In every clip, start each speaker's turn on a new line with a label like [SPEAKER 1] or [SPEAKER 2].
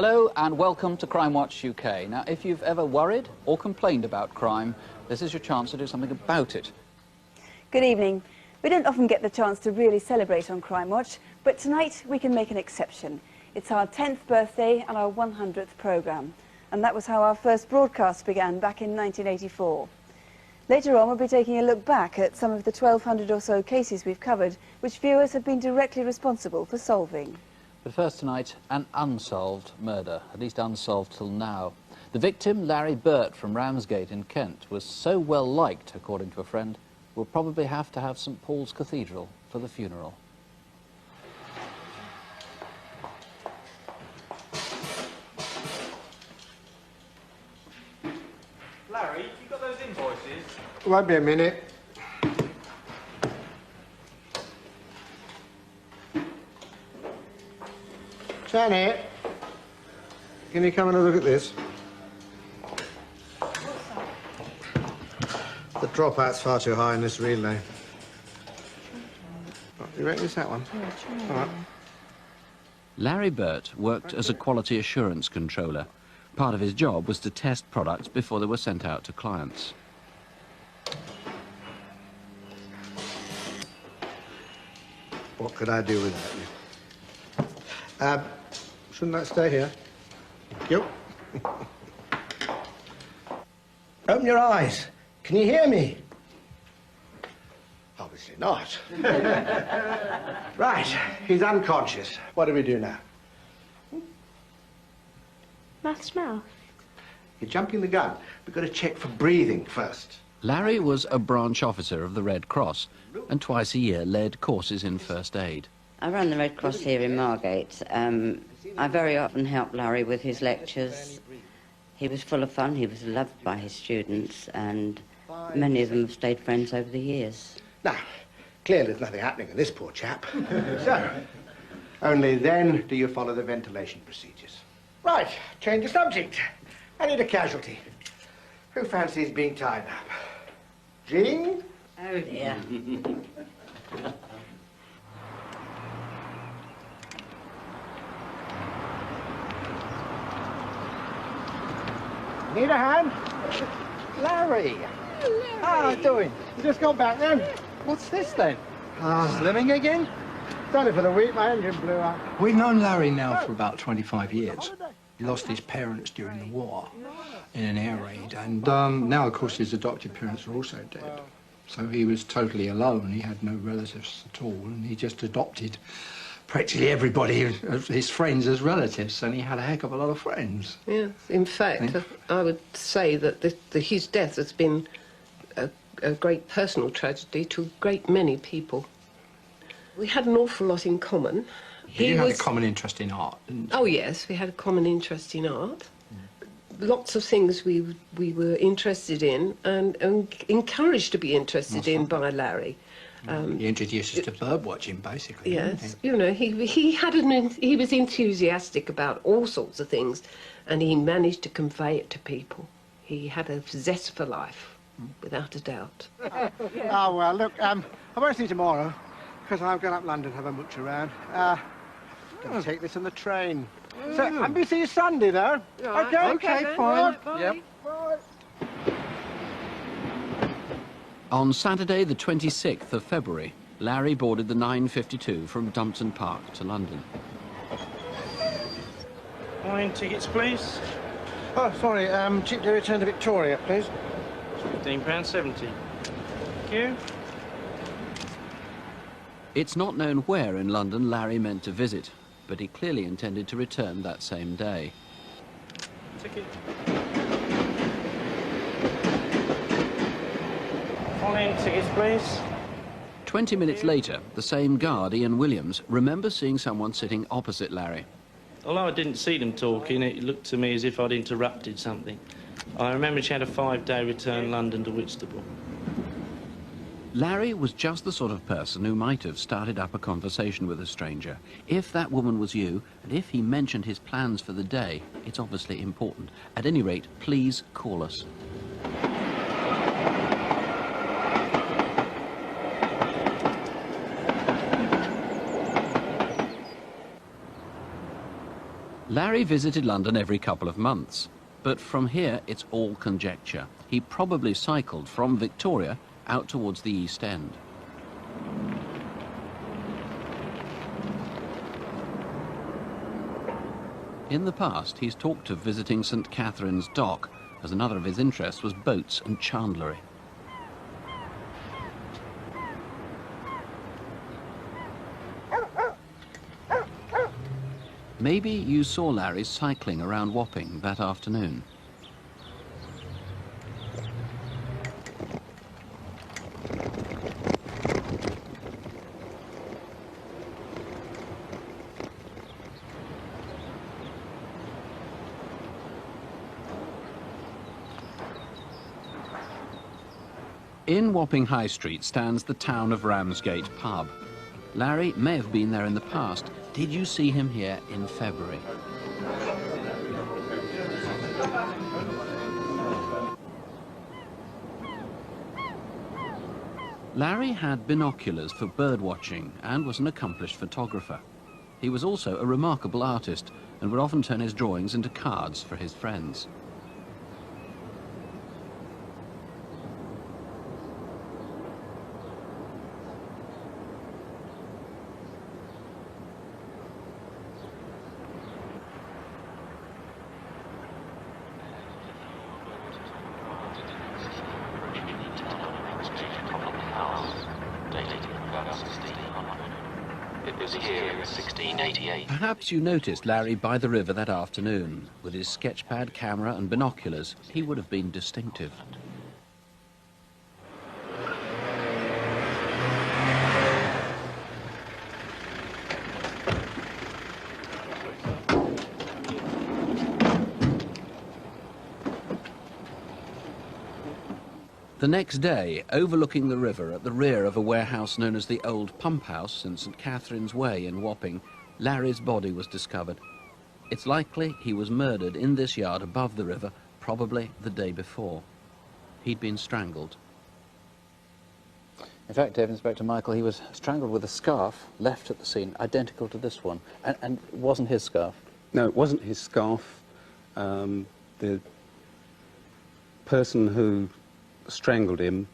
[SPEAKER 1] Hello and welcome to Crimewatch UK. Now, if you've ever worried or complained about crime, this is your chance to do something about it.
[SPEAKER 2] Good evening. We don't often get the chance to really celebrate on Crimewatch, but tonight we can make an exception. It's our 10th birthday and our 100th programme, and that was how our first broadcast began back in 1984. Later on, we'll be taking a look back at some of the 1,200 or so cases we've covered, which viewers have been directly responsible for solving.
[SPEAKER 1] But first tonight, an unsolved murder, at least unsolved till now. The victim, Larry Burt from Ramsgate in Kent, was so well liked, according to a friend, we'll probably have to have St Paul's Cathedral for the funeral.
[SPEAKER 3] Larry, you got those invoices?
[SPEAKER 4] Won't be a minute. Janet, can you come and have a look at this? The dropout's far too high in this relay. You reckon it's that one? All right.
[SPEAKER 1] Larry Burt worked as a quality assurance controller. Part of his job was to test products before they were sent out to clients.
[SPEAKER 4] What could I do without you? Shouldn't that stay here? Thank you. Open your eyes. Can you hear me? Obviously not. Right, he's unconscious. What do we do now?
[SPEAKER 5] Mouth to mouth.
[SPEAKER 4] You're jumping the gun. We've got to check for breathing first.
[SPEAKER 1] Larry was a branch officer of the Red Cross and twice a year led courses in first aid.
[SPEAKER 6] I run the Red Cross here in Margate. I very often help Larry with his lectures. He was full of fun, he was loved by his students, and many of them have stayed friends over the years.
[SPEAKER 4] Now, clearly there's nothing happening to this poor chap. So, only then do you follow the ventilation procedures. Right, change the subject. I need a casualty. Who fancies being tied up? Jean?
[SPEAKER 6] Oh, dear.
[SPEAKER 4] Need a hand? Larry! How are you doing? You just got back then?
[SPEAKER 7] What's this then? Slimming again?
[SPEAKER 4] Done it for the week, my engine blew up.
[SPEAKER 7] We've known Larry now for about 25 years. He lost his parents during the war in an air raid, and now, of course, his adopted parents are also dead. So he was totally alone. He had no relatives at all, and he just adopted practically everybody of his friends as relatives, and he had a heck of a lot of friends.
[SPEAKER 8] Yes, in fact, I would say that his death has been a great personal tragedy to a great many people. We had an awful lot in common.
[SPEAKER 7] He had a common interest in art, didn't
[SPEAKER 8] Oh, yes, we had a common interest in art. Lots of things we were interested in and encouraged to be interested in by Larry.
[SPEAKER 7] He introduced us to bird watching, basically.
[SPEAKER 8] Yes, you know, he was enthusiastic about all sorts of things, and he managed to convey it to people. He had a zest for life, without a doubt.
[SPEAKER 4] Oh, well, look, I won't see you tomorrow, because I'm going up London to have a mooch around. Gonna take this on the train. So, I'm going to see you Sunday, though.
[SPEAKER 8] Right.
[SPEAKER 4] Okay,
[SPEAKER 8] fine.
[SPEAKER 4] Bye.
[SPEAKER 8] Yep.
[SPEAKER 4] Bye.
[SPEAKER 1] On Saturday, the 26th of February, Larry boarded the 9:52 from Dumpton Park to London.
[SPEAKER 3] Morning tickets, please.
[SPEAKER 4] Oh, sorry, cheap to return to Victoria, please.
[SPEAKER 3] £15.70. Thank you.
[SPEAKER 1] It's not known where in London Larry meant to visit, but he clearly intended to return that same day.
[SPEAKER 3] Ticket. Morning tickets, please.
[SPEAKER 1] 20 minutes later, the same guard, Ian Williams, remembers seeing someone sitting opposite Larry.
[SPEAKER 3] Although I didn't see them talking, it looked to me as if I'd interrupted something. I remember she had a 5-day return London to Whitstable.
[SPEAKER 1] Larry was just the sort of person who might have started up a conversation with a stranger. If that woman was you, and if he mentioned his plans for the day, it's obviously important. At any rate, please call us. Larry visited London every couple of months, but from here it's all conjecture. He probably cycled from Victoria out towards the East End. In the past, he's talked of visiting St Catherine's Dock, as another of his interests was boats and chandlery. Maybe you saw Larry cycling around Wapping that afternoon. In Wapping High Street stands the Town of Ramsgate pub. Larry may have been there in the past. Did you see him here in February? Larry had binoculars for bird watching and was an accomplished photographer. He was also a remarkable artist and would often turn his drawings into cards for his friends. Perhaps you noticed Larry by the river that afternoon. With his sketchpad, camera and binoculars, he would have been distinctive. The next day, overlooking the river at the rear of a warehouse known as the Old Pump House in St Catherine's Way in Wapping, Larry's body was discovered. It's likely he was murdered in this yard above the river, probably the day before. He'd been strangled. In fact, Dave, Inspector Michael, he was strangled with a scarf left at the scene, identical to this one. And it wasn't his scarf?
[SPEAKER 5] No, it wasn't his scarf. The person who strangled him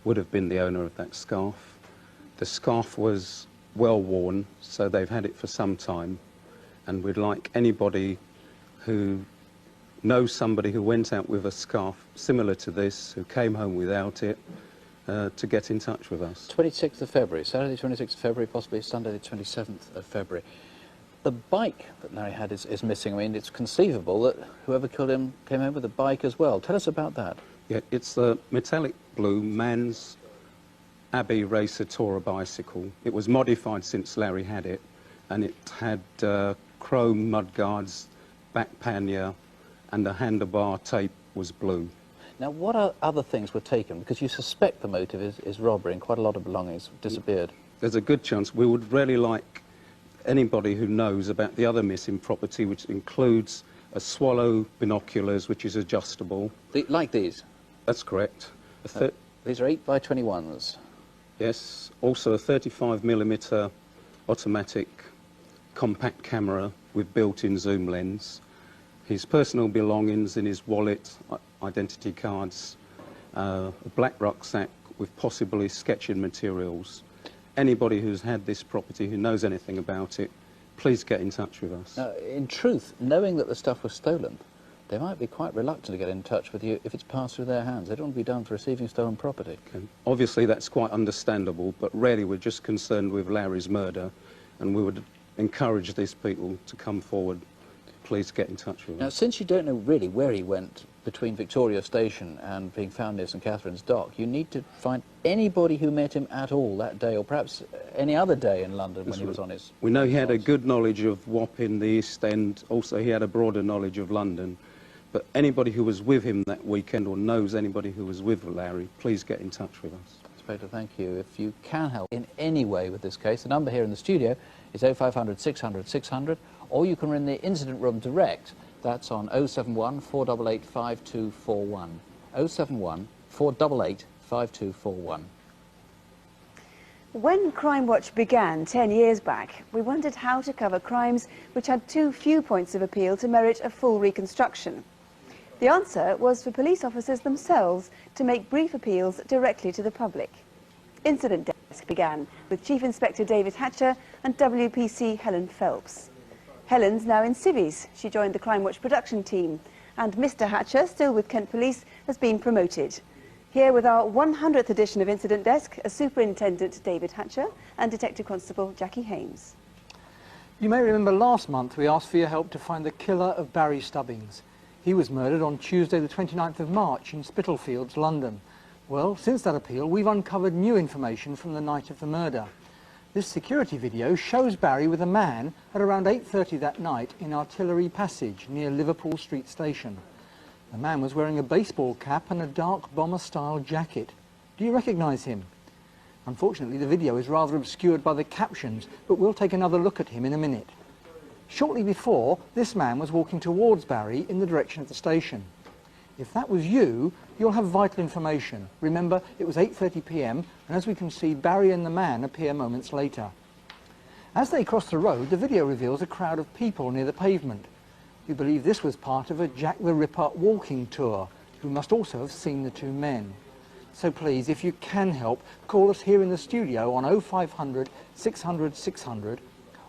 [SPEAKER 5] would have been the owner of that scarf. The scarf was well worn, so they've had it for some time, and we'd like anybody who knows somebody who went out with a scarf similar to this, who came home without it, to get in touch with us.
[SPEAKER 1] 26th of February, Saturday 26th of February, possibly Sunday the 27th of February. The bike that Larry had is missing. I mean, it's conceivable that whoever killed him came home with a bike as well. Tell us about that.
[SPEAKER 5] Yeah, it's the metallic blue Man's Abbey Racer Tourer bicycle. It was modified since Larry had it, and it had chrome mudguards, back pannier, and the handlebar tape was blue.
[SPEAKER 1] Now, what other things were taken? Because you suspect the motive is robbery, and quite a lot of belongings disappeared.
[SPEAKER 5] There's a good chance. We would really like anybody who knows about the other missing property, which includes a Swallow binoculars, which is adjustable.
[SPEAKER 1] Like these?
[SPEAKER 5] That's correct.
[SPEAKER 1] These are 8x21s.
[SPEAKER 5] Yes, also a 35mm automatic compact camera with built-in zoom lens. His personal belongings in his wallet, identity cards, a black rucksack with possibly sketching materials. Anybody who's had this property, who knows anything about it, please get in touch with us.
[SPEAKER 1] Now, in truth, knowing that the stuff was stolen, they might be quite reluctant to get in touch with you if it's passed through their hands. They don't want to be done for receiving stolen property.
[SPEAKER 5] Okay. Obviously, that's quite understandable, but really we're just concerned with Larry's murder, and we would encourage these people to come forward. Please get in touch with us.
[SPEAKER 1] Now, since you don't know really where he went between Victoria Station and being found near St Catherine's Dock, you need to find anybody who met him at all that day, or perhaps any other day in London when he was on his...
[SPEAKER 5] We know he had a good knowledge of Wapping, the East End. Also, he had a broader knowledge of London. But anybody who was with him that weekend or knows anybody who was with Larry, please get in touch with us.
[SPEAKER 1] Inspector, thank you. If you can help in any way with this case, the number here in the studio is 0500 600 600, or you can ring the incident room direct. That's on 071 488 5241. 071 488 5241.
[SPEAKER 2] When Crimewatch began 10 years back, we wondered how to cover crimes which had too few points of appeal to merit a full reconstruction. The answer was for police officers themselves to make brief appeals directly to the public. Incident Desk began with Chief Inspector David Hatcher and WPC Helen Phelps. Helen's now in civvies. She joined the Crimewatch production team, and Mr. Hatcher, still with Kent Police, has been promoted. Here with our 100th edition of Incident Desk are Superintendent David Hatcher and Detective Constable Jackie Hames.
[SPEAKER 9] You may remember last month we asked for your help to find the killer of Barry Stubbings. He was murdered on Tuesday the 29th of March in Spitalfields, London. Well, since that appeal, we've uncovered new information from the night of the murder. This security video shows Barry with a man at around 8:30 that night in Artillery Passage near Liverpool Street Station. The man was wearing a baseball cap and a dark bomber-style jacket. Do you recognise him? Unfortunately, the video is rather obscured by the captions, but we'll take another look at him in a minute. Shortly before, this man was walking towards Barry in the direction of the station. If that was you, you'll have vital information. Remember, it was 8:30 p.m, and as we can see, Barry and the man appear moments later. As they cross the road, the video reveals a crowd of people near the pavement. We believe this was part of a Jack the Ripper walking tour, who must also have seen the two men. So please, if you can help, call us here in the studio on 0500 600 600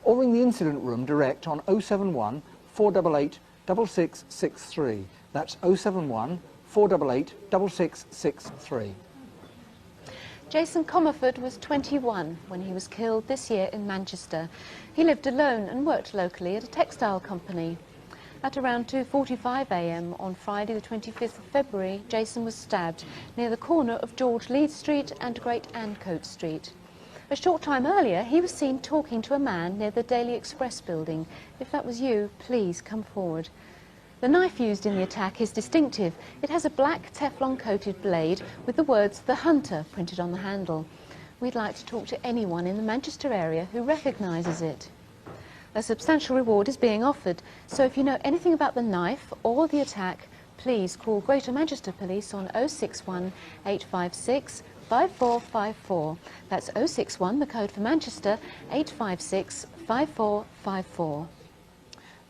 [SPEAKER 9] or ring the incident room direct on 071 488 6663. That's 071 488 6663.
[SPEAKER 10] Jason Comerford was 21 when he was killed this year in Manchester. He lived alone and worked locally at a textile company. At around 2:45 a.m. on Friday the 25th of February, Jason was stabbed near the corner of George Leeds Street and Great Ancoat Street. A short time earlier, he was seen talking to a man near the Daily Express building. If that was you, please come forward. The knife used in the attack is distinctive. It has a black Teflon-coated blade with the words "The Hunter" printed on the handle. We'd like to talk to anyone in the Manchester area who recognises it. A substantial reward is being offered, so if you know anything about the knife or the attack, please call Greater Manchester Police on 061 856 5454. That's 061, the code for Manchester, 856 5454.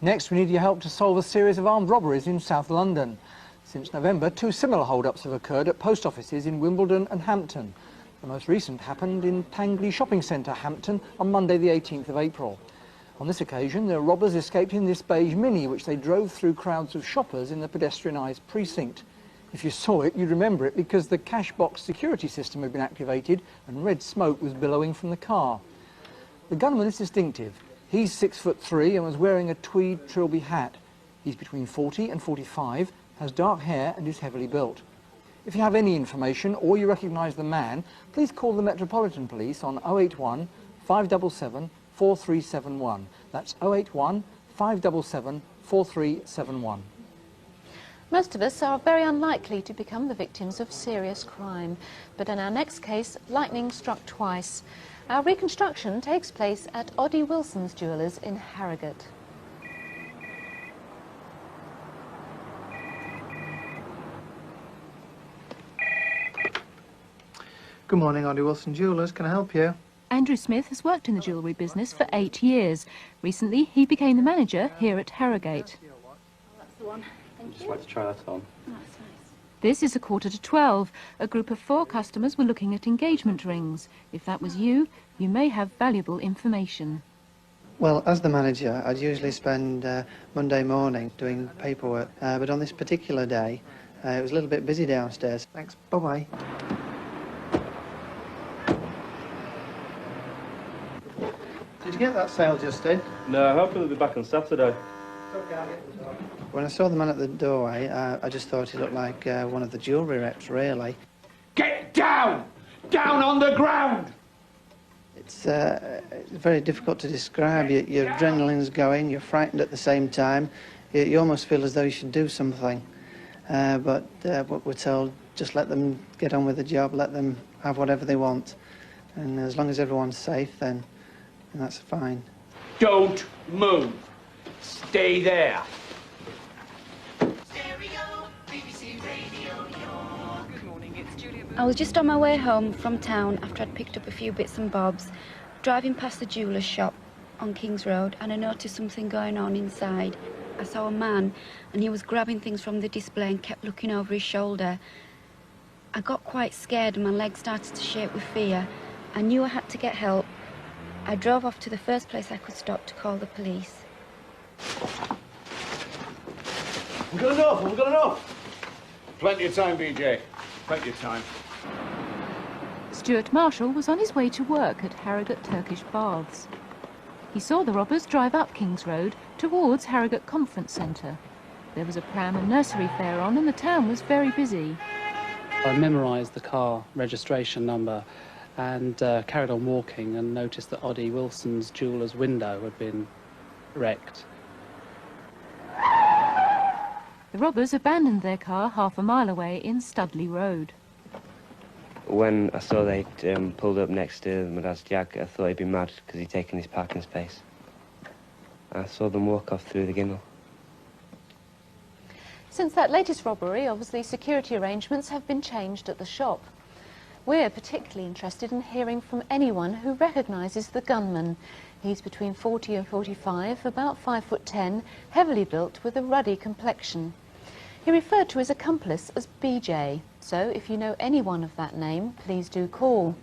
[SPEAKER 9] Next, we need your help to solve a series of armed robberies in South London. Since November, two similar hold-ups have occurred at post offices in Wimbledon and Hampton. The most recent happened in Tangley Shopping Centre, Hampton, on Monday the 18th of April. On this occasion, the robbers escaped in this beige Mini, which they drove through crowds of shoppers in the pedestrianised precinct. If you saw it, you'd remember it because the cash box security system had been activated and red smoke was billowing from the car. The gunman is distinctive. He's 6'3" and was wearing a tweed trilby hat. He's between 40 and 45, has dark hair and is heavily built. If you have any information or you recognise the man, please call the Metropolitan Police on 081 577 4371. That's 081 577 4371.
[SPEAKER 10] Most of us are very unlikely to become the victims of serious crime, but in our next case, lightning struck twice. Our reconstruction takes place at Oddie Wilson's Jewellers in Harrogate.
[SPEAKER 11] Good morning, Oddie Wilson Jewellers. Can I help you?
[SPEAKER 12] Andrew Smith has worked in the jewellery business for 8 years. Recently, he became the manager here at Harrogate.
[SPEAKER 10] That's the one. Thank you.
[SPEAKER 5] Just like to try that on.
[SPEAKER 10] That's nice.
[SPEAKER 12] This is 11:45. A group of 4 customers were looking at engagement rings. If that was you, you may have valuable information.
[SPEAKER 11] Well, as the manager, I'd usually spend Monday morning doing paperwork, but on this particular day, it was a little bit busy downstairs. Thanks. Bye-bye. Did you get that sale just in?
[SPEAKER 13] No, hopefully they'll be back on Saturday.
[SPEAKER 11] When I saw the man at the doorway, I just thought he looked like one of the jewellery reps, really.
[SPEAKER 4] Get down! Down on the ground!
[SPEAKER 11] It's very difficult to describe. Your adrenaline's going, you're frightened at the same time. You almost feel as though you should do something. But what we're told, just let them get on with the job, let them have whatever they want. And as long as everyone's safe, then that's fine.
[SPEAKER 4] Don't move. Stay there.
[SPEAKER 14] Stereo, BBC Radio York. Good morning, it's Julia I was just on my way home from town after I'd picked up a few bits and bobs, driving past the jeweller's shop on King's Road, and I noticed something going on inside. I saw a man, and he was grabbing things from the display and kept looking over his shoulder. I got quite scared and my legs started to shake with fear. I knew I had to get help. I drove off to the first place I could stop to call the police.
[SPEAKER 15] We've got enough, we've got enough. Plenty of time, BJ. Plenty of time.
[SPEAKER 12] Stuart Marshall was on his way to work at Harrogate Turkish Baths. He saw the robbers drive up King's Road towards Harrogate Conference Centre. There was a pram and nursery fair on and the town was very busy.
[SPEAKER 16] I memorised the car registration number and carried on walking and noticed that Oddie Wilson's jeweller's window had been wrecked.
[SPEAKER 12] The robbers abandoned their car half a mile away in Studley Road.
[SPEAKER 17] When I saw they'd pulled up next to my dad's Jag, I thought he'd be mad because he'd taken his parking space. I saw them walk off through the ginnel.
[SPEAKER 10] Since that latest robbery, obviously security arrangements have been changed at the shop. We're particularly interested in hearing from anyone who recognises the gunman. He's between 40 and 45, about 5'10", heavily built with a ruddy complexion. He referred to his accomplice as BJ, so if you know anyone of that name, please do call.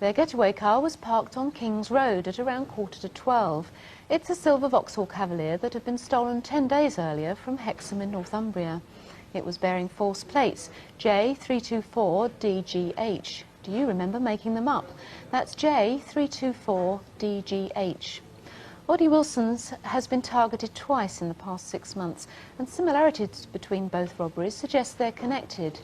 [SPEAKER 10] Their getaway car was parked on King's Road at around 11:45. It's a silver Vauxhall Cavalier that had been stolen 10 days earlier from Hexham in Northumbria. It was bearing false plates, J324DGH. Do you remember making them up? That's J324DGH. Oddie Wilson's has been targeted twice in the past 6 months, and similarities between both robberies suggest they're connected.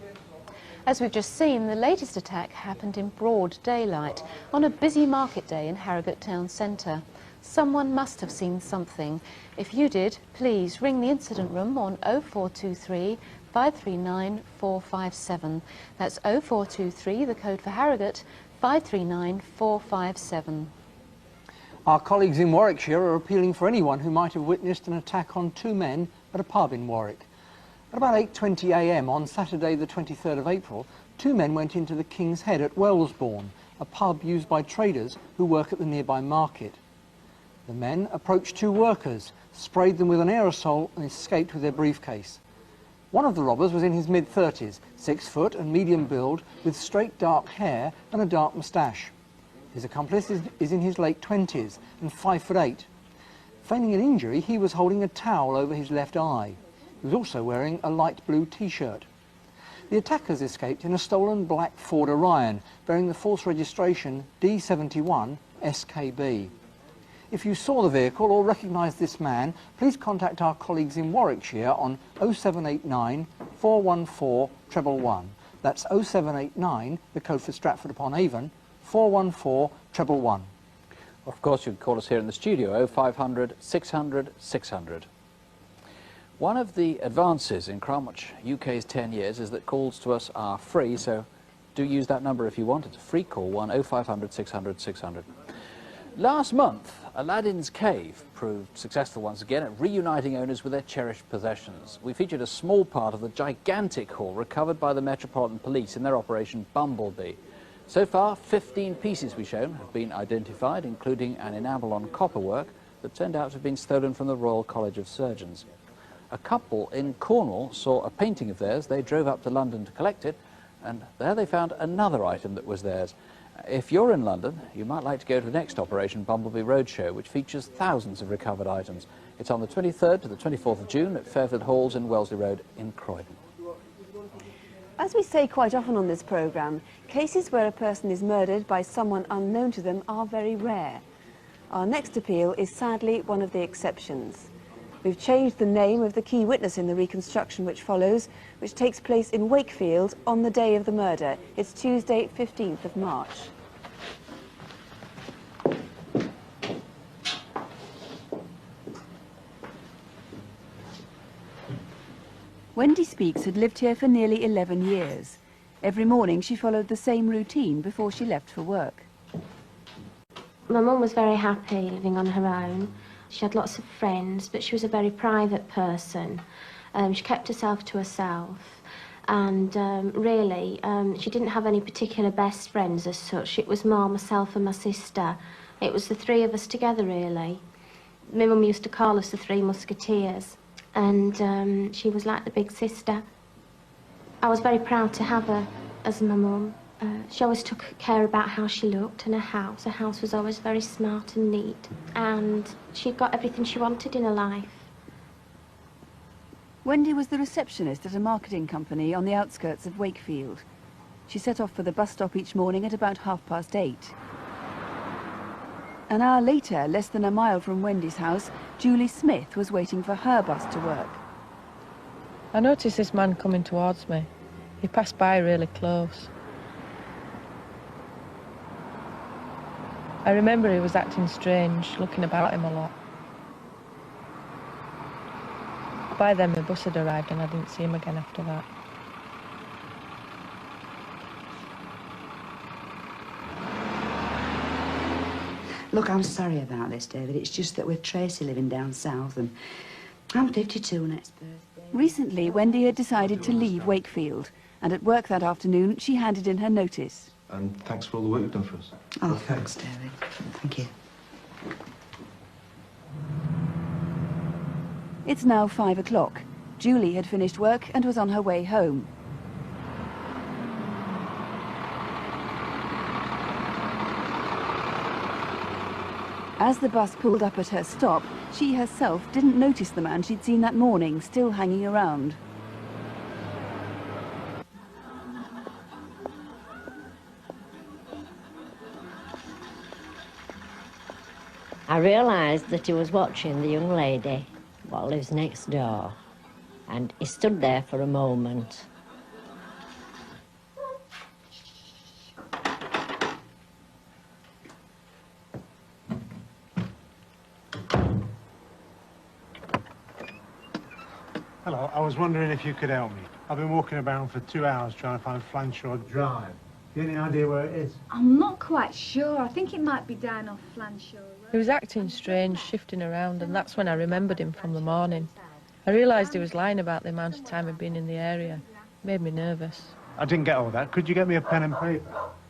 [SPEAKER 10] As we've just seen, the latest attack happened in broad daylight on a busy market day in Harrogate Town Centre. Someone must have seen something. If you did, please ring the incident room on 0423 539 457. That's 0423, the code for Harrogate, 539 457.
[SPEAKER 9] Our colleagues in Warwickshire are appealing for anyone who might have witnessed an attack on 2 men at a pub in Warwick. At about 8:20 a.m. on Saturday the 23rd of April, 2 men went into the King's Head at Wellsbourne, a pub used by traders who work at the nearby market. The men approached 2 workers, sprayed them with an aerosol and escaped with their briefcase. One of the robbers was in his mid-30s, 6 foot and medium build, with straight dark hair and a dark moustache. His accomplice is in his late 20s and 5'8". Feigning an injury, he was holding a towel over his left eye. He was also wearing a light blue T-shirt. The attackers escaped in a stolen black Ford Orion, bearing the false registration D71 SKB. If you saw the vehicle or recognised this man, please contact our colleagues in Warwickshire on 0789 414 111. That's 0789, the code for Stratford-upon-Avon, 414 111.
[SPEAKER 1] Of course, you can call us here in the studio, 0500 600 600. One of the advances in Crimewatch UK's 10 years is that calls to us are free, so do use that number if you want. It's a free call, 0500 600 600. Last month, Aladdin's Cave proved successful once again at reuniting owners with their cherished possessions. We featured a small part of the gigantic haul recovered by the Metropolitan Police in their Operation Bumblebee. So far, 15 pieces we've shown have been identified, including an enamel on copperwork that turned out to have been stolen from the Royal College of Surgeons. A couple in Cornwall saw a painting of theirs. They drove up to London to collect it, and there they found another item that was theirs. If you're in London, you might like to go to the next Operation Bumblebee Roadshow, which features thousands of recovered items. It's on the 23rd to the 24th of June at Fairfield Halls in Wellesley Road in Croydon.
[SPEAKER 2] As we say quite often on this programme, cases where a person is murdered by someone unknown to them are very rare. Our next appeal is sadly one of the exceptions. We've changed the name of the key witness in the reconstruction which follows, which takes place in Wakefield on the day of the murder. It's Tuesday, 15th of March. Wendy Speaks had lived here for nearly 11 years. Every morning she followed the same routine before she left for work.
[SPEAKER 18] My mum was very happy living on her own. She had lots of friends, but she was a very private person. She kept herself to herself, And really, she didn't have any particular best friends as such. It was more myself and my sister. It was the three of us together, really. My mum used to call us the Three Musketeers, and she was like the big sister. I was very proud to have her as my mum. She always took care about how she looked and her house. Her house was always very smart and neat, and she got everything she wanted in her life.
[SPEAKER 2] Wendy was the receptionist at a marketing company on the outskirts of Wakefield. She set off for the bus stop each morning at about 8:30. An hour later, less than a mile from Wendy's house, Julie Smith was waiting for her bus to work.
[SPEAKER 19] I noticed this man coming towards me. He passed by really close. I remember he was acting strange, looking about him a lot. By then my bus had arrived and I didn't see him again after that.
[SPEAKER 20] Look, I'm sorry about this, David. It's just that with Tracy living down south and I'm 52 next birthday.
[SPEAKER 2] Recently, Wendy had decided to leave Wakefield, and at work that afternoon, she handed in her notice.
[SPEAKER 21] And thanks for all the work you've done for us.
[SPEAKER 20] Oh, thanks, David. Thank you.
[SPEAKER 2] It's now 5 o'clock. Julie had finished work and was on her way home. As the bus pulled up at her stop, she herself didn't notice the man she'd seen that morning still hanging around.
[SPEAKER 22] I realised that he was watching the young lady what lives next door, and he stood there for a moment.
[SPEAKER 23] Hello, I was wondering if you could help me. I've been walking around for 2 hours trying to find Flanshaw Drive. Do you have any idea where it is?
[SPEAKER 24] I'm not quite sure. I think it might be down off Flanshaw Road.
[SPEAKER 19] He was acting strange, shifting around, and that's when I remembered him from the morning. I realised he was lying about the amount of time he'd been in the area. It made me nervous.
[SPEAKER 23] I didn't get all that. Could you get me a pen and paper?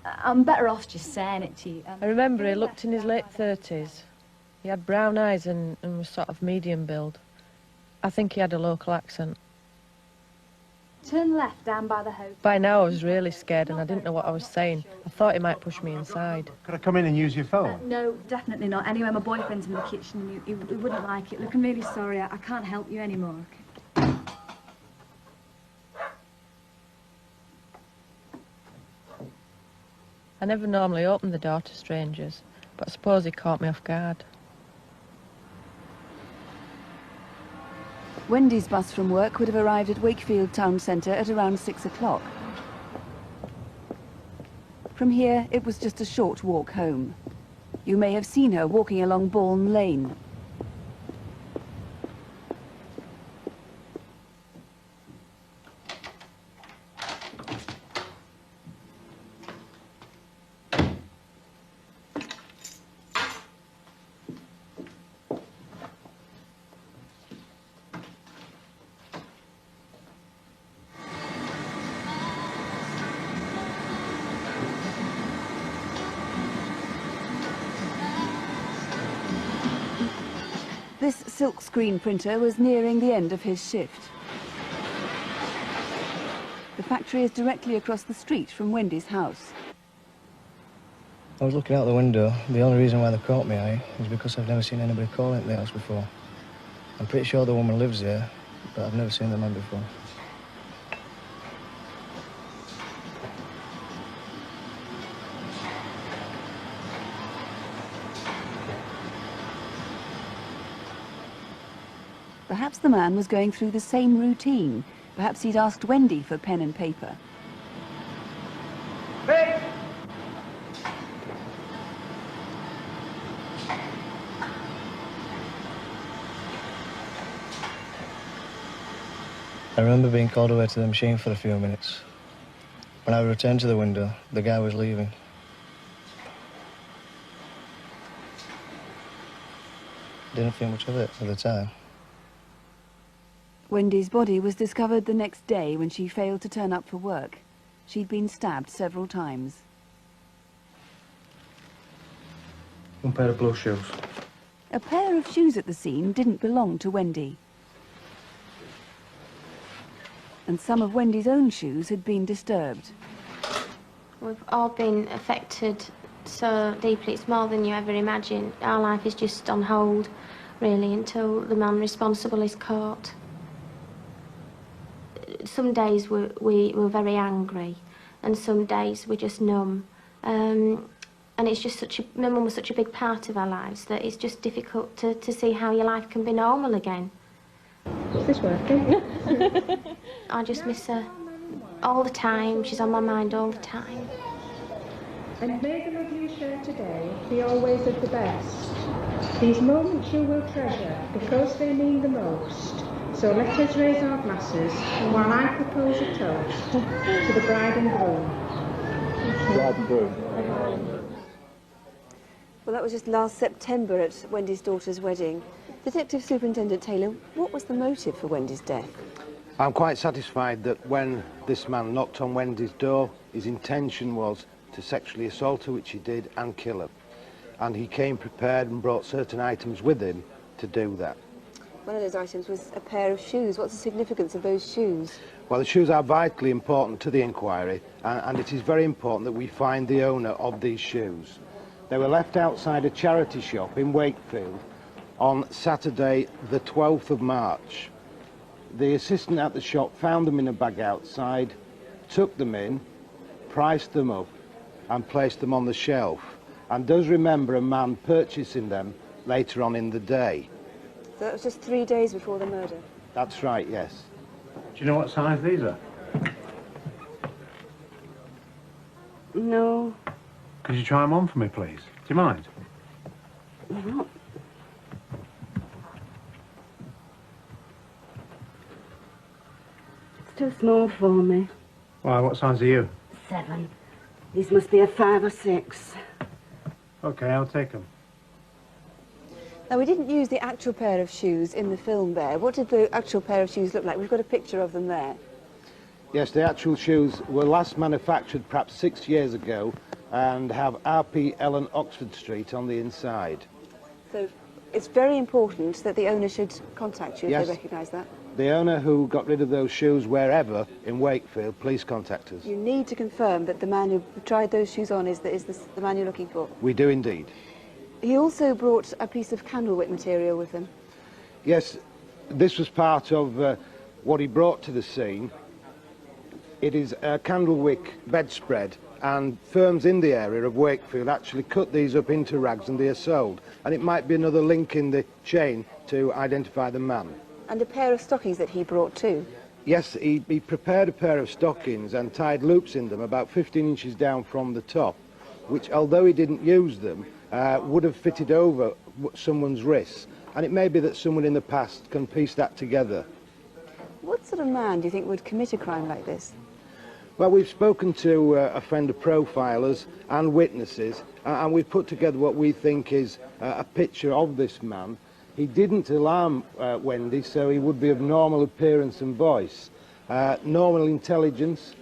[SPEAKER 24] I'm better off just saying it to you.
[SPEAKER 19] I remember he looked in his late 30s. He had brown eyes and was sort of medium build. I think he had a local accent.
[SPEAKER 24] Turn left down by the house.
[SPEAKER 19] By now I was really scared and I didn't know what I was saying. I thought he might push me inside.
[SPEAKER 23] Could I come in and use your phone?
[SPEAKER 24] No, definitely not. Anyway, my boyfriend's in the kitchen and he wouldn't like it. Look, I'm really sorry. I can't help you anymore. Okay?
[SPEAKER 19] I never normally open the door to strangers, but I suppose he caught me off guard.
[SPEAKER 2] Wendy's bus from work would have arrived at Wakefield town centre at around 6 o'clock. From here, it was just a short walk home. You may have seen her walking along Bourne Lane. This silk screen printer was nearing the end of his shift. The factory is directly across the street from Wendy's house.
[SPEAKER 25] I was looking out the window. The only reason why they caught me eye is because I've never seen anybody call into the house before. I'm pretty sure the woman lives there, but I've never seen the man before.
[SPEAKER 2] Perhaps the man was going through the same routine. Perhaps he'd asked Wendy for pen and paper.
[SPEAKER 4] Hey!
[SPEAKER 25] I remember being called away to the machine for a few minutes. When I returned to the window, the guy was leaving. Didn't think much of it at the time.
[SPEAKER 2] Wendy's body was discovered the next day when she failed to turn up for work. She'd been stabbed several times.
[SPEAKER 21] One pair of blue shoes.
[SPEAKER 2] A pair of shoes at the scene didn't belong to Wendy. And some of Wendy's own shoes had been disturbed.
[SPEAKER 18] We've all been affected so deeply, it's more than you ever imagine. Our life is just on hold, really, until the man responsible is caught. Some days we were very angry, and some days we're just numb. And it's just my mum was such a big part of our lives that it's just difficult to see how your life can be normal again.
[SPEAKER 12] Is this working?
[SPEAKER 18] I just miss her all the time. She's on my mind all the time.
[SPEAKER 3] And may the love you share today be always of the best. These moments you will treasure because they mean the most. So let us raise our glasses, and while I propose a toast to the bride and groom.
[SPEAKER 21] Bride and groom.
[SPEAKER 2] Well, that was just last September at Wendy's daughter's wedding. Detective Superintendent Taylor, what was the motive for Wendy's death?
[SPEAKER 4] I'm quite satisfied that when this man knocked on Wendy's door, his intention was to sexually assault her, which he did, and kill her. And he came prepared and brought certain items with him to do that.
[SPEAKER 2] One of those items was a pair of shoes. What's the significance of those shoes?
[SPEAKER 4] Well, the shoes are vitally important to the inquiry, and it is very important that we find the owner of these shoes. They were left outside a charity shop in Wakefield on Saturday, the 12th of March. The assistant at the shop found them in a bag outside, took them in, priced them up, and placed them on the shelf, and does remember a man purchasing them later on in the day.
[SPEAKER 2] So that was just 3 days before the murder?
[SPEAKER 4] That's right, yes.
[SPEAKER 23] Do you know what size these are?
[SPEAKER 2] No.
[SPEAKER 23] Could you try them on for me, please? Do you mind?
[SPEAKER 2] No.
[SPEAKER 5] It's too small for me.
[SPEAKER 23] Why, what size are you?
[SPEAKER 5] 7. These must be a 5 or 6.
[SPEAKER 23] OK, I'll take them.
[SPEAKER 2] Now, we didn't use the actual pair of shoes in the film there. What did the actual pair of shoes look like? We've got a picture of them there.
[SPEAKER 4] Yes, the actual shoes were last manufactured perhaps 6 years ago and have RP Ellen Oxford Street on the inside.
[SPEAKER 2] So it's very important that the owner should contact you if
[SPEAKER 4] Yes.
[SPEAKER 2] they recognise that.
[SPEAKER 4] The owner who got rid of those shoes wherever in Wakefield, please contact us.
[SPEAKER 2] You need to confirm that the man who tried those shoes on is the man you're looking for.
[SPEAKER 4] We do indeed.
[SPEAKER 2] He also brought a piece of candlewick material with him.
[SPEAKER 4] Yes, this was part of what he brought to the scene. It is a candlewick bedspread, and firms in the area of Wakefield actually cut these up into rags and they are sold. And it might be another link in the chain to identify the man.
[SPEAKER 2] And a pair of stockings that he brought too.
[SPEAKER 4] Yes, he prepared a pair of stockings and tied loops in them about 15 inches down from the top, which, although he didn't use them, would have fitted over someone's wrists. And it may be that someone in the past can piece that together.
[SPEAKER 2] What sort of man do you think would commit a crime like this?
[SPEAKER 4] Well, we've spoken to offender profilers and witnesses, and we've put together what we think is a picture of this man. He didn't alarm Wendy, so he would be of normal appearance and voice. Normal intelligence.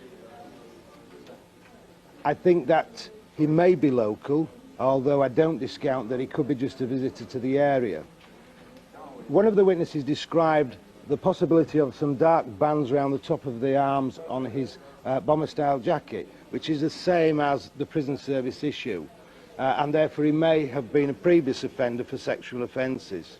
[SPEAKER 4] I think that he may be local, although I don't discount that he could be just a visitor to the area. One of the witnesses described the possibility of some dark bands around the top of the arms on his bomber-style jacket, which is the same as the prison service issue, and therefore he may have been a previous offender for sexual offences.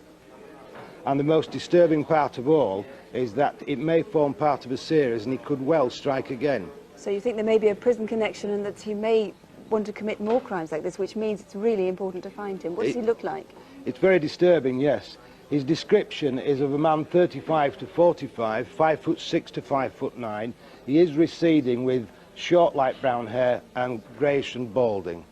[SPEAKER 4] And the most disturbing part of all is that it may form part of a series and he could well strike again.
[SPEAKER 2] So you think there may be a prison connection and that he may want to commit more crimes like this, which means it's really important to find him. What does he look like?
[SPEAKER 4] It's very disturbing, yes. His description is of a man 35 to 45, 5'6" to 5'9". He is receding with short light brown hair and greyish and balding.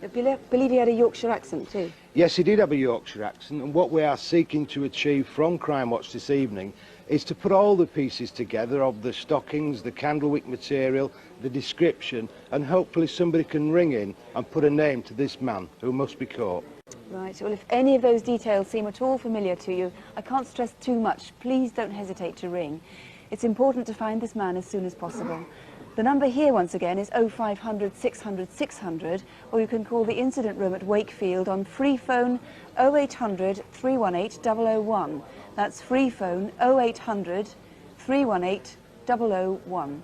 [SPEAKER 2] I believe he had a Yorkshire accent too.
[SPEAKER 4] Yes, he did have a Yorkshire accent, and what we are seeking to achieve from Crimewatch this evening is to put all the pieces together of the stockings, the candlewick material, the description, and hopefully somebody can ring in and put a name to this man who must be caught.
[SPEAKER 2] Right, well, if any of those details seem at all familiar to you, I can't stress too much, please don't hesitate to ring. It's important to find this man as soon as possible. The number here, once again, is 0500 600 600, or you can call the incident room at Wakefield on free phone 0800 318 001. That's free phone 0800 318 001.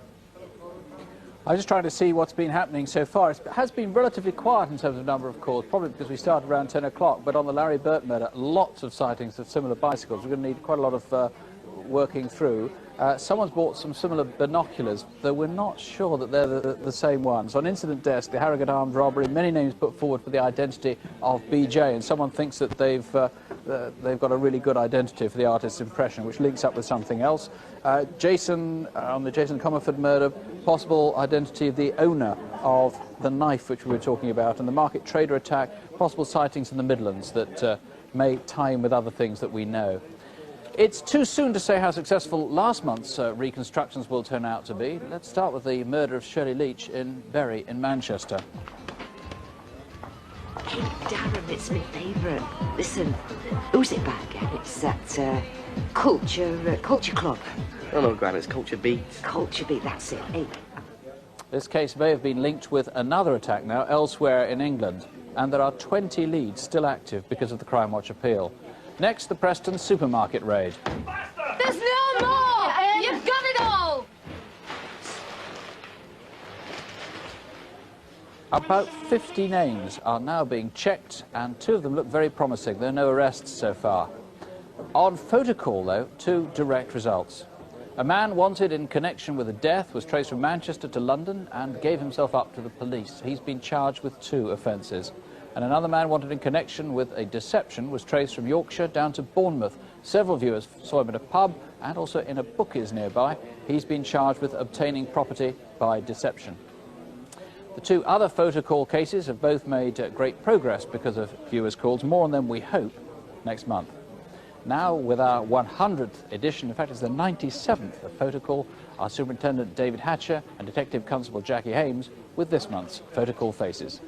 [SPEAKER 1] I'm just trying to see what's been happening so far. It has been relatively quiet in terms of number of calls, probably because we started around 10 o'clock, but on the Larry Burt murder, lots of sightings of similar bicycles. We're going to need quite a lot of working through. Someone's bought some similar binoculars, though we're not sure that they're the same ones. On incident desk, the Harrogate armed robbery, many names put forward for the identity of BJ, and someone thinks that they've got a really good identity for the artist's impression, which links up with something else. Jason, on the Jason Comerford murder, possible identity of the owner of the knife which we were talking about, and the market trader attack, possible sightings in the Midlands that may tie in with other things that we know. It's too soon to say how successful last month's reconstructions will turn out to be. Let's start with the murder of Shirley Leach in Bury in Manchester.
[SPEAKER 20] Hey, Darren, it's my favourite. Listen, who's it by again? It's that Culture Club.
[SPEAKER 17] Oh no, Gran, it's Culture Beat.
[SPEAKER 20] Culture Beat, that's it. Hey.
[SPEAKER 1] This case may have been linked with another attack now elsewhere in England, and there are 20 leads still active because of the Crimewatch appeal. Next, the Preston supermarket raid.
[SPEAKER 12] There's no more! You've got it all!
[SPEAKER 1] About 50 names are now being checked, and 2 of them look very promising. There are no arrests so far. On photocall, though, 2 direct results. A man wanted in connection with a death was traced from Manchester to London and gave himself up to the police. He's been charged with 2 offences. And another man wanted in connection with a deception was traced from Yorkshire down to Bournemouth. Several viewers saw him at a pub and also in a bookies nearby. He's been charged with obtaining property by deception. The 2 other photocall cases have both made great progress because of viewers' calls. More on them, we hope, next month. Now, with our 100th edition, in fact, it's the 97th of photocall, our Superintendent David Hatcher and Detective Constable Jackie Hames with this month's photocall faces.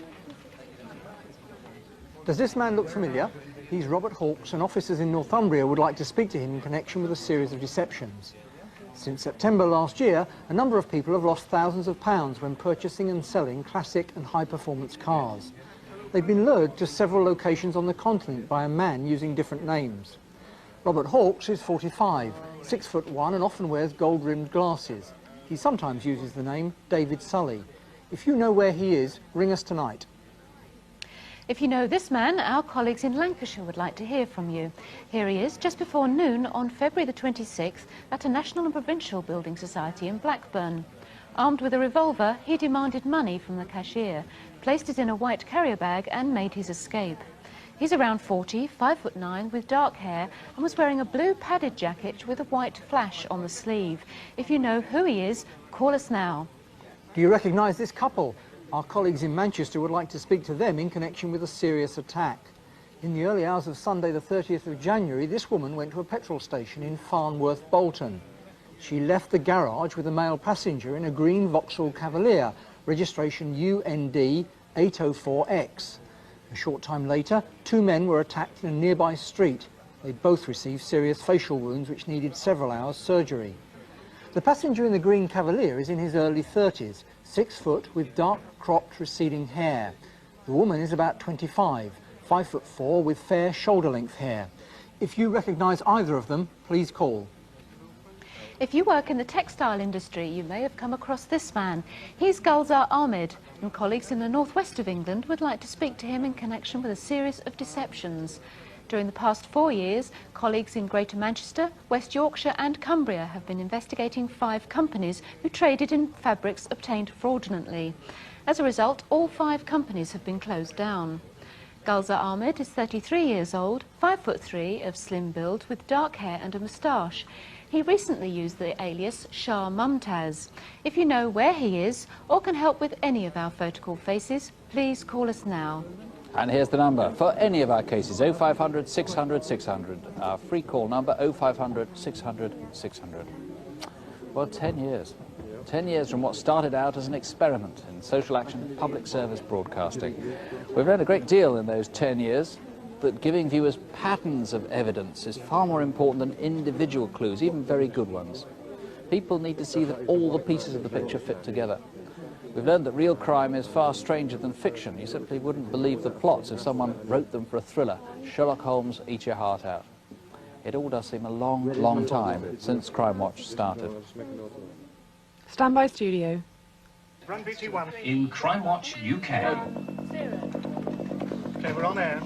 [SPEAKER 9] Does this man look familiar? He's Robert Hawkes, and officers in Northumbria would like to speak to him in connection with a series of deceptions. Since September last year, a number of people have lost thousands of pounds when purchasing and selling classic and high-performance cars. They've been lured to several locations on the continent by a man using different names. Robert Hawkes is 45, 6'1", and often wears gold-rimmed glasses. He sometimes uses the name David Sully. If you know where he is, ring us tonight.
[SPEAKER 12] If you know this man, our colleagues in Lancashire would like to hear from you. Here he is, just before noon on February the 26th at a National and Provincial Building Society in Blackburn. Armed with a revolver, he demanded money from the cashier, placed it in a white carrier bag and made his escape. He's around 40, 5'9", with dark hair and was wearing a blue padded jacket with a white flash on the sleeve. If you know who he is, call us now.
[SPEAKER 9] Do you recognise this couple? Our colleagues in Manchester would like to speak to them in connection with a serious attack. In the early hours of Sunday the 30th of January, this woman went to a petrol station in Farnworth, Bolton. She left the garage with a male passenger in a green Vauxhall Cavalier, registration UND 804X. A short time later, 2 men were attacked in a nearby street. They both received serious facial wounds which needed several hours' surgery. The passenger in the green Cavalier is in his early 30s, 6 foot with dark cropped receding hair. The woman is about 25, 5'4" with fair shoulder-length hair. If you recognise either of them, please call.
[SPEAKER 12] If you work in the textile industry, you may have come across this man. He's Gulzar Ahmed, and colleagues in the northwest of England would like to speak to him in connection with a series of deceptions. During the past 4 years, colleagues in Greater Manchester, West Yorkshire and Cumbria have been investigating 5 companies who traded in fabrics obtained fraudulently. As a result, all 5 companies have been closed down. Gulzar Ahmed is 33 years old, 5'3", of slim build with dark hair and a moustache. He recently used the alias Shah Mumtaz. If you know where he is or can help with any of our photocall faces, please call us now.
[SPEAKER 1] And here's the number for any of our cases, 0500 600 600. Our free call number, 0500 600 600. Well, 10 years. 10 years from what started out as an experiment in social action public service broadcasting. We've learned a great deal in those 10 years. that giving viewers patterns of evidence is far more important than individual clues, even very good ones. People need to see that all the pieces of the picture fit together. We've learned that real crime is far stranger than fiction. You simply wouldn't believe the plots if someone wrote them for a thriller. Sherlock Holmes, eat your heart out. It all does seem a long, long time since Crimewatch started.
[SPEAKER 6] Standby studio.
[SPEAKER 4] Run BT1.
[SPEAKER 7] In Crimewatch UK.
[SPEAKER 4] Okay, we're on air.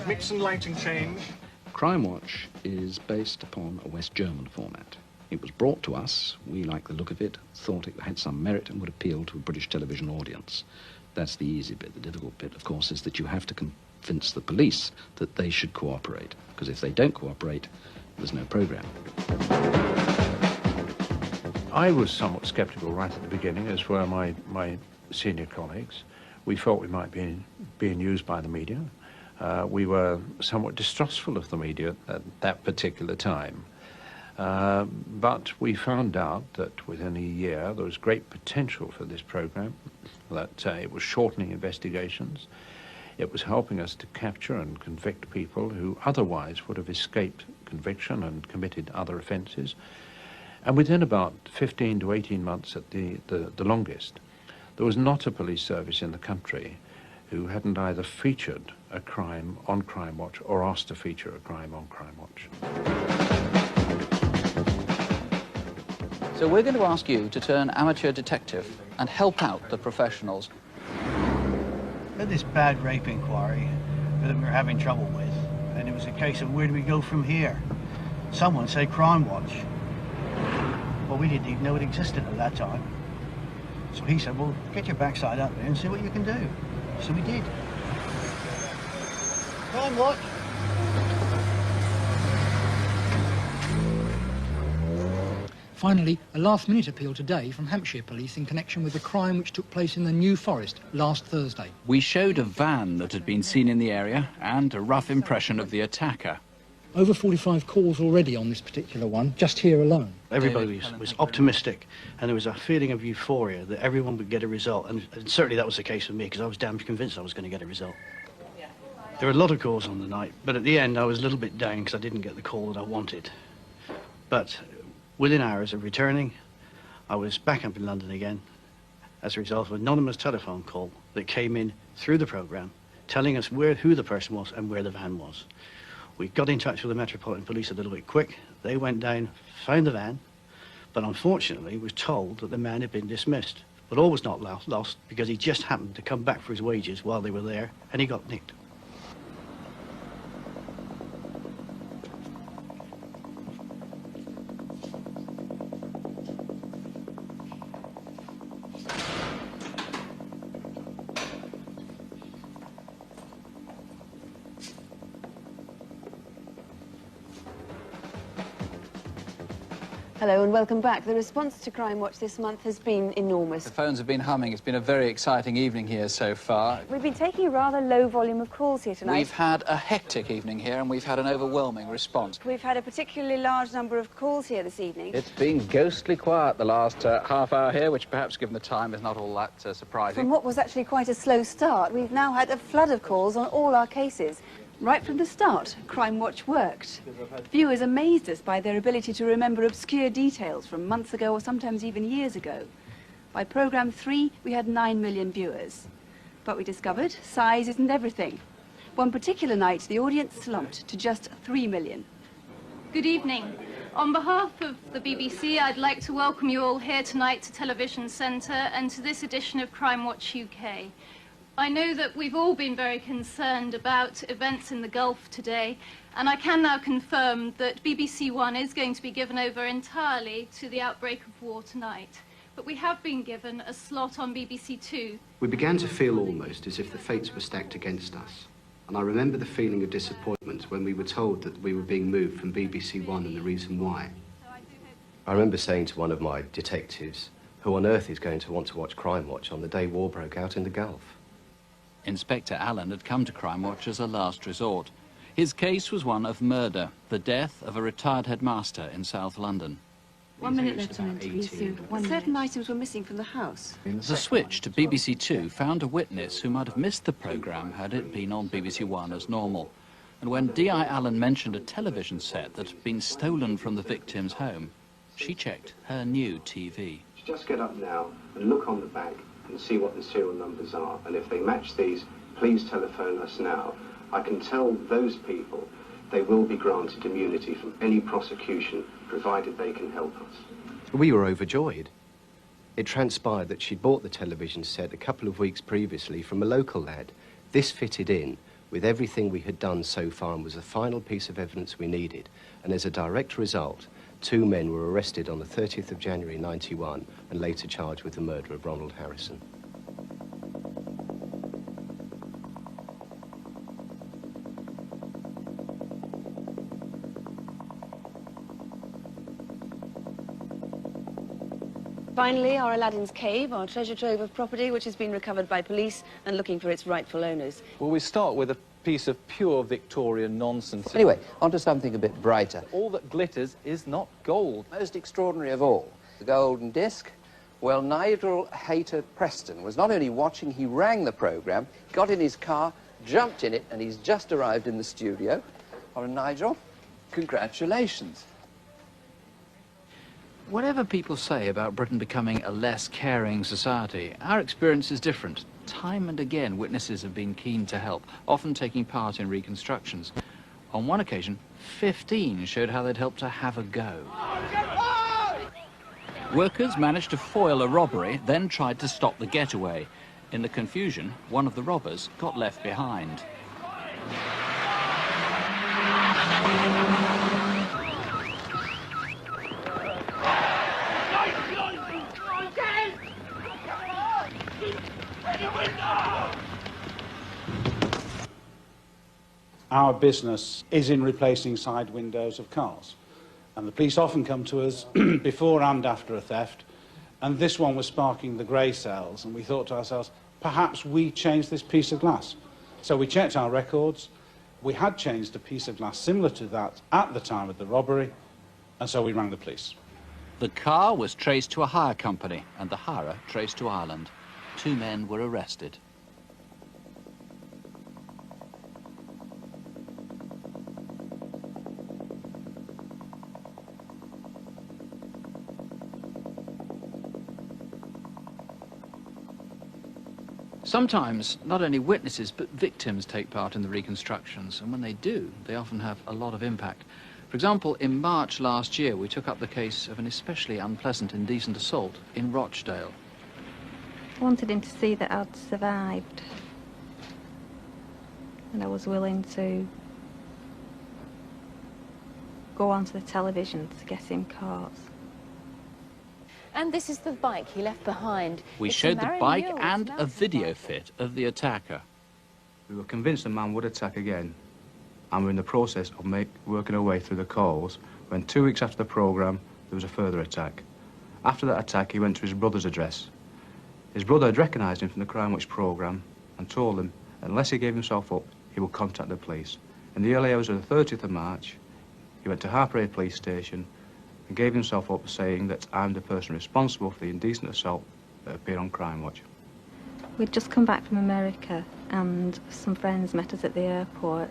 [SPEAKER 4] Mix and lighting change.
[SPEAKER 8] Crimewatch is based upon a West German format. It was brought to us, we liked the look of it, thought it had some merit and would appeal to a British television audience. That's the easy bit. The difficult bit, of course, is that you have to convince the police that they should cooperate, because if they don't cooperate, there's no programme.
[SPEAKER 23] I was somewhat sceptical right at the beginning, as were my senior colleagues. We thought we might be being used by the media. We were somewhat distrustful of the media at that particular time. But we found out that within a year there was great potential for this programme, that it was shortening investigations, it was helping us to capture and convict people who otherwise would have escaped conviction and committed other offences. And within about 15 to 18 months at the longest, there was not a police service in the country who hadn't either featured a crime on Crimewatch or asked to feature a crime on Crimewatch.
[SPEAKER 1] So we're going to ask you to turn amateur detective and help out the professionals.
[SPEAKER 11] We had this bad rape inquiry that we were having trouble with, and it was a case of where do we go from here? Someone said Crimewatch. Well, we didn't even know it existed at that time. So he said, well, get your backside up there and see what you can do. So we did. Crimewatch.
[SPEAKER 9] Finally, a last-minute appeal today from Hampshire Police in connection with the crime which took place in the New Forest last Thursday.
[SPEAKER 13] We showed a van that had been seen in the area and a rough impression of the attacker.
[SPEAKER 9] Over 45 calls already on this particular one, just here alone.
[SPEAKER 11] Everybody was optimistic, and there was a feeling of euphoria that everyone would get a result, and certainly that was the case for me, because I was damn convinced I was going to get a result. There were a lot of calls on the night, but at the end I was a little bit down because I didn't get the call that I wanted. But within hours of returning, I was back up in London again as a result of an anonymous telephone call that came in through the programme, telling us who the person was and where the van was. We got in touch with the Metropolitan Police a little bit quick. They went down, found the van, but unfortunately was told that the man had been dismissed. But all was not lost because he just happened to come back for his wages while they were there, and he got nicked.
[SPEAKER 2] Hello and welcome back. The response to Crimewatch this month has been enormous.
[SPEAKER 1] The phones have been humming. It's been a very exciting evening here so far.
[SPEAKER 2] We've been taking a rather low volume of calls here tonight.
[SPEAKER 1] We've had a hectic evening here and we've had an overwhelming response.
[SPEAKER 2] We've had a particularly large number of calls here this evening.
[SPEAKER 1] It's been ghostly quiet the last half hour here, which perhaps given the time is not all that surprising.
[SPEAKER 2] From what was actually quite a slow start, we've now had a flood of calls on all our cases. Right from the start, Crimewatch worked. Viewers amazed us by their ability to remember obscure details from months ago or sometimes even years ago. By programme 3, we had 9 million viewers. But we discovered size isn't everything. One particular night, the audience slumped to just 3 million.
[SPEAKER 26] Good evening. On behalf of the BBC, I'd like to welcome you all here tonight to Television Centre and to this edition of Crimewatch UK. I know that we've all been very concerned about events in the Gulf today, and I can now confirm that BBC One is going to be given over entirely to the outbreak of war tonight. But we have been given a slot on BBC Two.
[SPEAKER 27] We began to feel almost as if the fates were stacked against us.
[SPEAKER 10] And I remember the feeling of disappointment when we were told that we were being moved from BBC One and the reason why. I remember saying to one of my detectives, who on earth is going to want to watch Crimewatch on the day war broke out in the Gulf?
[SPEAKER 13] Inspector Allen had come to Crimewatch as a last resort. His case was one of murder, the death of a retired headmaster in South London.
[SPEAKER 14] 1 minute later, certain items were missing from the house.
[SPEAKER 13] The switch to BBC Two found a witness who might have missed the programme had it been on BBC One as normal. And when D.I. Allen mentioned a television set that had been stolen from the victim's home, she checked her new TV.
[SPEAKER 10] Just get up now and look on the back and see what the serial numbers are. And if they match these, please telephone us now. I can tell those people they will be granted immunity from any prosecution, provided they can help us. We were overjoyed. It transpired that she'd bought the television set a couple of weeks previously from a local lad. This fitted in with everything we had done so far and was the final piece of evidence we needed. And as a direct result, 2 men were arrested on the 30th of January 91 and later charged with the murder of Ronald Harrison.
[SPEAKER 14] Finally, our Aladdin's Cave, our treasure trove of property which has been recovered by police and looking for its rightful owners.
[SPEAKER 15] Well, we start with a piece of pure Victorian nonsense.
[SPEAKER 16] Anyway, on to something a bit brighter.
[SPEAKER 15] All that glitters is not gold.
[SPEAKER 16] Most extraordinary of all, the golden disc. Well, Nigel Hayter Preston was not only watching, he rang the programme, got in his car, jumped in it, and he's just arrived in the studio. All right, Nigel, congratulations.
[SPEAKER 13] Whatever people say about Britain becoming a less caring society, our experience is different. Time and again, witnesses have been keen to help, often taking part in reconstructions. On one occasion, 15 showed how they'd helped to have a go. Workers managed to foil a robbery, then tried to stop the getaway. In the confusion, one of the robbers got left behind.
[SPEAKER 22] Our business is in replacing side windows of cars. And the police often come to us before and after a theft, and this one was sparking the grey cells, and we thought to ourselves, perhaps we changed this piece of glass. So we checked our records. We had changed a piece of glass similar to that at the time of the robbery, and so we rang the police.
[SPEAKER 13] The car was traced to a hire company, and the hirer traced to Ireland. 2 men were arrested. Sometimes, not only witnesses, but victims take part in the reconstructions, and when they do, they often have a lot of impact. For example, in March last year, we took up the case of an especially unpleasant indecent assault in Rochdale.
[SPEAKER 24] I wanted him to see that I'd survived, and I was willing to go onto the television to get him caught.
[SPEAKER 12] And this is the bike he left behind.
[SPEAKER 13] We showed the bike and a video fit of the attacker.
[SPEAKER 21] We were convinced the man would attack again, and we're in the process of working our way through the calls when 2 weeks after the programme there was a further attack. After that attack he went to his brother's address. His brother had recognised him from the Crimewatch programme and told him unless he gave himself up he would contact the police. In the early hours of the 30th of March he went to Harper police station and gave himself up, saying that I'm the person responsible for the indecent assault that appeared on Crimewatch.
[SPEAKER 24] We'd just come back from America and some friends met us at the airport,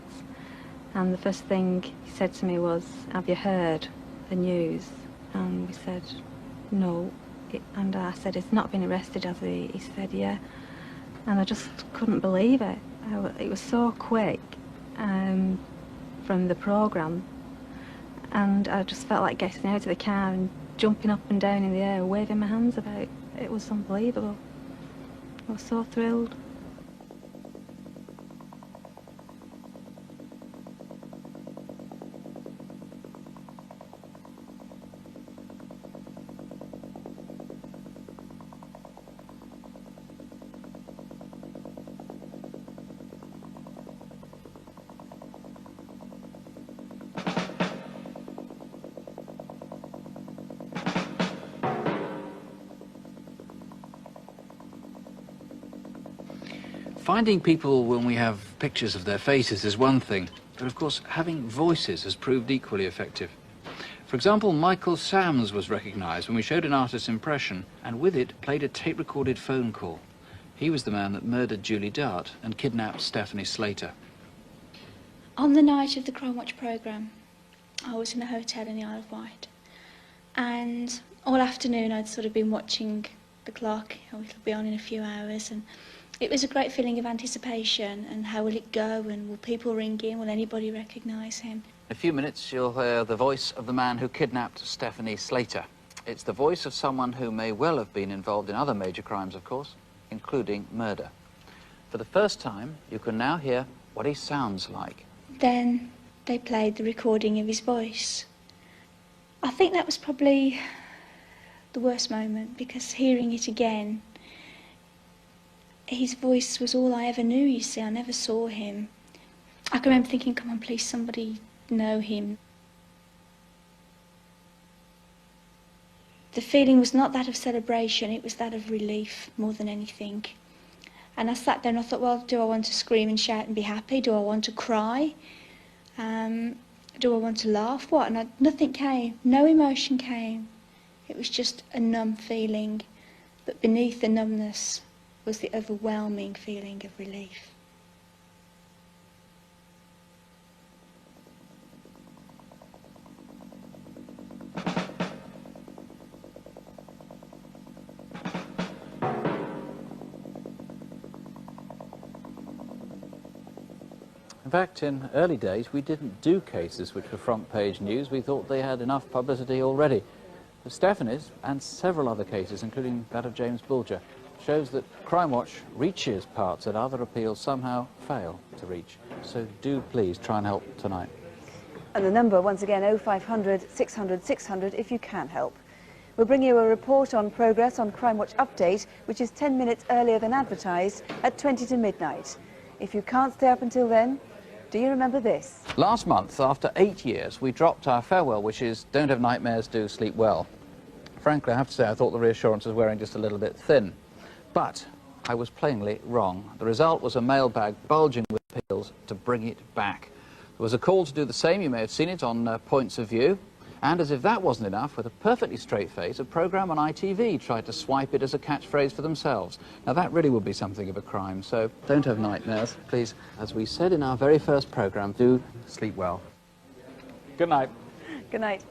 [SPEAKER 24] and the first thing he said to me was, "Have you heard the news?" And we said, "No." And I said, "He's not been arrested, has he?" He said, "Yeah." And I just couldn't believe it. It was so quick from the programme. And I just felt like getting out of the car and jumping up and down in the air, waving my hands about. It was unbelievable. I was so thrilled.
[SPEAKER 13] Finding people when we have pictures of their faces is one thing, but of course having voices has proved equally effective. For example, Michael Sams was recognised when we showed an artist's impression, and with it played a tape-recorded phone call. He was the man that murdered Julie Dart and kidnapped Stephanie Slater.
[SPEAKER 3] On the night of the Crimewatch programme, I was in a hotel in the Isle of Wight, and all afternoon I'd sort of been watching the clock. It'll be on in a few hours, and it was a great feeling of anticipation, and how will it go, and will people ring in, will anybody recognise him?
[SPEAKER 1] In a few minutes, you'll hear the voice of the man who kidnapped Stephanie Slater. It's the voice of someone who may well have been involved in other major crimes, of course, including murder. For the first time, you can now hear what he sounds like.
[SPEAKER 3] Then they played the recording of his voice. I think that was probably the worst moment, because hearing it again, his voice was all I ever knew, you see. I never saw him. I can remember thinking, come on, please, somebody know him. The feeling was not that of celebration, it was that of relief more than anything. And I sat there and I thought, well, do I want to scream and shout and be happy? Do I want to cry? Do I want to laugh? What? And nothing came, no emotion came. It was just a numb feeling, but beneath the numbness was the overwhelming feeling of relief.
[SPEAKER 1] In fact, in early days, we didn't do cases which were front-page news. We thought they had enough publicity already. But Stephanie's, and several other cases, including that of James Bulger, shows that Crimewatch reaches parts that other appeals somehow fail to reach. So do please try and help tonight.
[SPEAKER 2] And the number, once again, 0500 600 600 if you can help. We'll bring you a report on progress on Crimewatch Update, which is 10 minutes earlier than advertised, at 20 to midnight. If you can't stay up until then, do you remember this?
[SPEAKER 1] Last month, after 8 years, we dropped our farewell wishes, don't have nightmares, do sleep well. Frankly, I have to say, I thought the reassurance was wearing just a little bit thin. But I was plainly wrong. The result was a mailbag bulging with appeals to bring it back. There was a call to do the same, you may have seen it on Points of View. And as if that wasn't enough, with a perfectly straight face, a programme on ITV tried to swipe it as a catchphrase for themselves. Now that really would be something of a crime, so don't have nightmares. Please, as we said in our very first programme, do sleep well. Good night.
[SPEAKER 2] Good night.